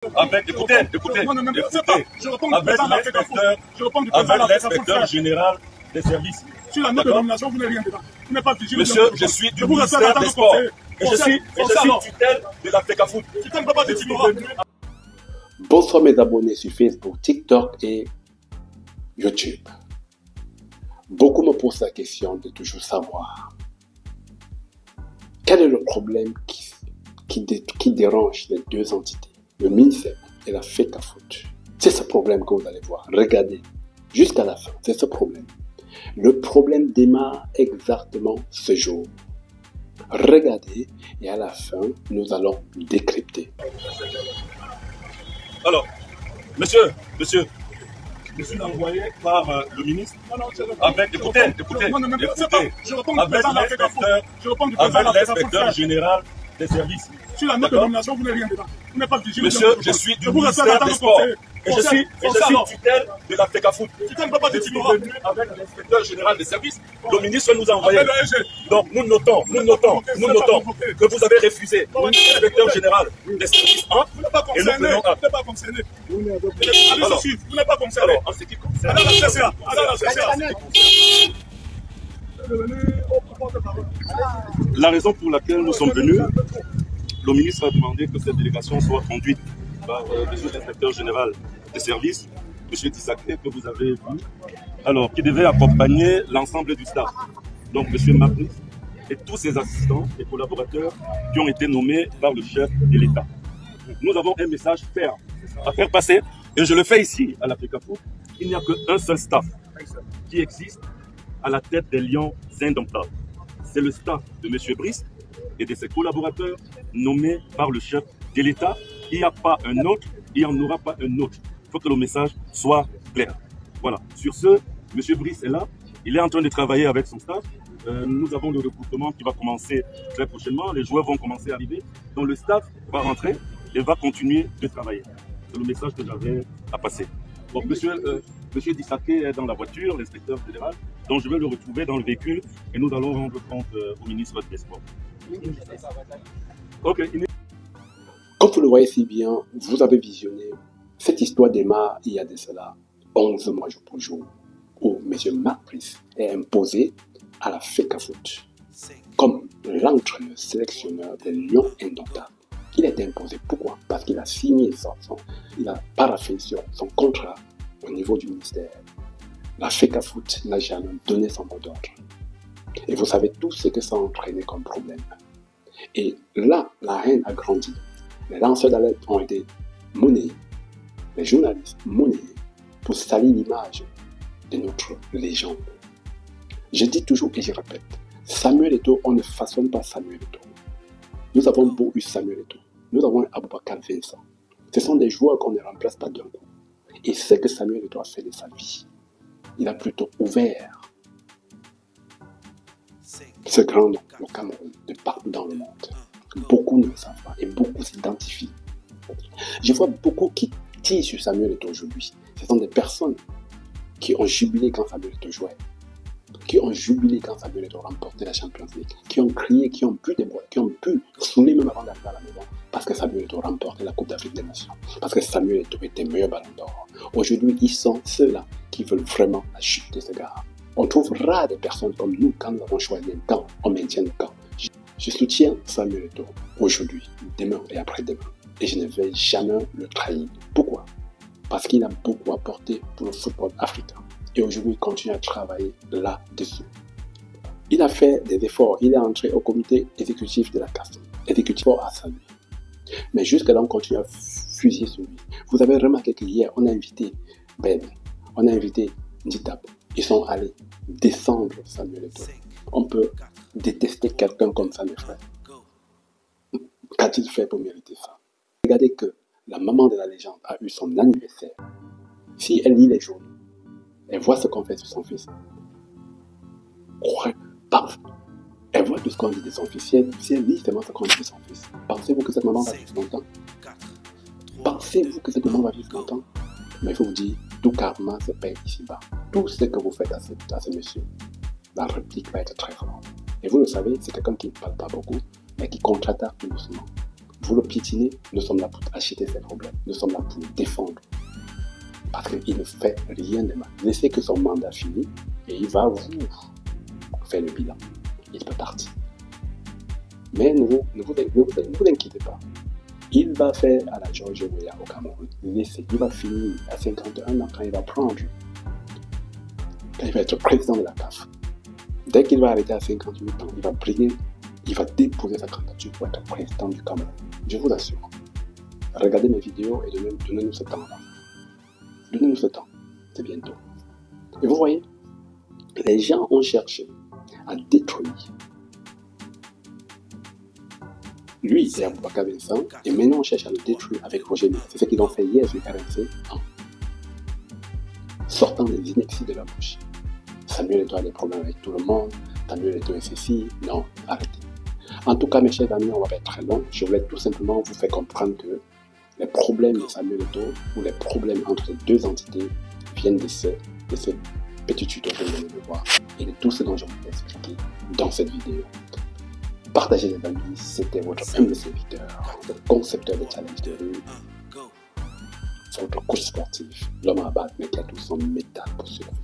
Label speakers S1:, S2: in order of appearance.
S1: Écoutez, avec l'inspecteur général des services.
S2: Sur la note de nomination, vous n'avez rien dedans. Vous n'êtes pas vigilant.
S1: Monsieur, je suis du ministère des Sports. Et je suis tutelle de la FECAFOOT.
S3: Bonsoir mes abonnés sur Facebook, TikTok et YouTube. Beaucoup me posent la question de toujours savoir quel est le problème qui dérange les deux entités, le ministère et la FECAFOOT. C'est ce problème que vous allez voir. Regardez jusqu'à la fin, c'est ce problème. Le problème démarre exactement ce jour. Regardez et à la fin, nous allons décrypter.
S1: Alors, monsieur, je suis envoyé par le ministre avec, écoutez, avec l'inspecteur général des services.
S2: Sur la note de nomination, vous n'avez rien dedans. Vous n'êtes pas vigilant.
S1: Monsieur, je suis du ministère des Sports. Et je suis tutelle de la FECAFOOT. Je suis venu avec l'inspecteur général des services. Le ministre nous a envoyé. Donc nous notons que vous avez refusé l'inspecteur général des services 1. Et nous prenons un.
S2: Vous n'êtes pas concerné. Vous n'êtes pas concerné.
S1: Alors, en ce qui concerne la raison pour laquelle nous sommes venus, le ministre a demandé que cette délégation soit conduite par monsieur l'inspecteur général des services, monsieur Tissaké, que vous avez vu, alors qui devait accompagner l'ensemble du staff. Donc monsieur Macron et tous ses assistants et collaborateurs qui ont été nommés par le chef de l'État. Nous avons un message ferme à faire passer et je le fais ici à la FECAFOOT. Il n'y a qu'un seul staff qui existe à la tête des Lions indomptables. C'est le staff de monsieur Brice et de ses collaborateurs nommés par le chef de l'État. Il n'y a pas un autre, il n'y en aura pas un autre. Il faut que le message soit clair. Voilà. Sur ce, M. Brice est là. Il est en train de travailler avec son staff. Nous avons le recrutement qui va commencer très prochainement. Les joueurs vont commencer à arriver. Donc le staff va rentrer et va continuer de travailler. C'est le message que j'avais à passer. Donc monsieur Tissaké est dans la voiture, l'inspecteur fédéral. Donc je vais le retrouver dans le véhicule et nous allons rendre compte au ministre des Sports. Ok.
S3: Comme vous le voyez si bien, vous avez visionné, cette histoire démarre il y a de cela 11 mois jour pour jour, où M. Marc Brice est imposé à la FECAFOOT comme l'entraîneur sélectionneur des Lions indomptables. Il est imposé. Pourquoi? Parce qu'il a signé il a paraphé sur son contrat au niveau du ministère. La FECAFOOT n'a jamais donné son mot d'ordre. Et vous savez tout ce que ça a entraîné comme problème. Et là, la haine a grandi. Les lanceurs d'alerte ont été monnayés, les journalistes monnayés pour salir l'image de notre légende. Je dis toujours et je répète, Samuel Eto'o, on ne façonne pas Samuel Eto'o. Nous avons beau eu Samuel Eto'o, nous avons Aboubacar Vincent. Ce sont des joueurs qu'on ne remplace pas d'un coup. Et ce que Samuel Eto'o a fait de sa vie, il a plutôt ouvert ce grand nom, le Cameroun, de partout dans le monde. Beaucoup ne le savent pas et beaucoup s'identifient. Je vois beaucoup qui tirent sur Samuel Eto'o aujourd'hui. Ce sont des personnes qui ont jubilé quand Samuel Eto'o jouait, qui ont jubilé quand Samuel Eto'o remportait la Champions League, qui ont crié, qui ont pu déboire, qui ont pu saouler même avant d'arriver à la maison parce que Samuel Eto'o remportait la Coupe d'Afrique des Nations, parce que Samuel Eto'o était meilleur ballon d'or. Aujourd'hui, ils sont ceux-là qui veulent vraiment la chute de ce gars. On trouve rare des personnes comme nous quand nous avons choisi un camp, on maintient le camp. Je soutiens Samuel Eto'o aujourd'hui, demain et après-demain. Et je ne vais jamais le trahir. Pourquoi? Parce qu'il a beaucoup apporté pour le football africain. Et aujourd'hui, il continue à travailler là-dessus. Il a fait des efforts. Il est entré au comité exécutif de la CAF. Exécutif à saluer. Mais jusque-là, on continue à fusiller sur lui. Vous avez remarqué qu'hier, on a invité Ben, on a invité Nditap. Ils sont allés descendre Samuel Eto'o. On peut détester quelqu'un comme ça, mes frères. Qu'a-t-il fait pour mériter ça? Regardez que la maman de la légende a eu son anniversaire. Si elle lit les journaux, elle voit ce qu'on fait sur son fils. Elle voit tout ce qu'on dit de son fils. Si elle lit seulement ce qu'on dit de son fils, pensez-vous que cette maman va vivre longtemps? Pensez-vous que cette maman va vivre longtemps? Mais il faut vous dire, tout karma se paye ici-bas. Tout ce que vous faites à ce monsieur, la réplique va être très forte. Et vous le savez, c'est quelqu'un qui ne parle pas beaucoup, mais qui contre-attaque tout doucement. Vous le piétinez, nous sommes là pour acheter ses problèmes. Nous sommes là pour le défendre. Parce qu'il ne fait rien de mal. Laissez que son mandat finisse et il va vous faire le bilan. Il peut partir. Mais ne vous inquiétez pas. Il va faire à la George Weah au Cameroun. Laissez, il va finir à 51 ans quand il va prendre. Quand il va être président de la CAF. Dès qu'il va arrêter à 58 ans, il va briller. Il va déposer sa candidature pour être président du Cameroun. Je vous assure. Regardez mes vidéos et donnez-nous ce temps-là. Donnez-nous ce temps. C'est bientôt. Et vous voyez, les gens ont cherché à détruire. Lui, c'est Aboubakar Vincent, et maintenant on cherche à le détruire avec Roger Mille. C'est ce qu'ils ont fait hier sur RMC, en sortant des inepties de la bouche. Samuel Eto'o a des problèmes avec tout le monde, Samuel Eto'o est ceci, non, arrêtez. En tout cas, mes chers amis, on va pas être très long. Je voulais tout simplement vous faire comprendre que les problèmes de Samuel Eto'o ou les problèmes entre les deux entités viennent de ce petit tuto que vous venez de voir et de tout ce dont je vous ai expliqué dans cette vidéo. Partagez les amis, c'était votre humble serviteur, le concepteur de challenge de rue, votre coach sportif, l'homme à battre mais qui a tout son métal pour survivre.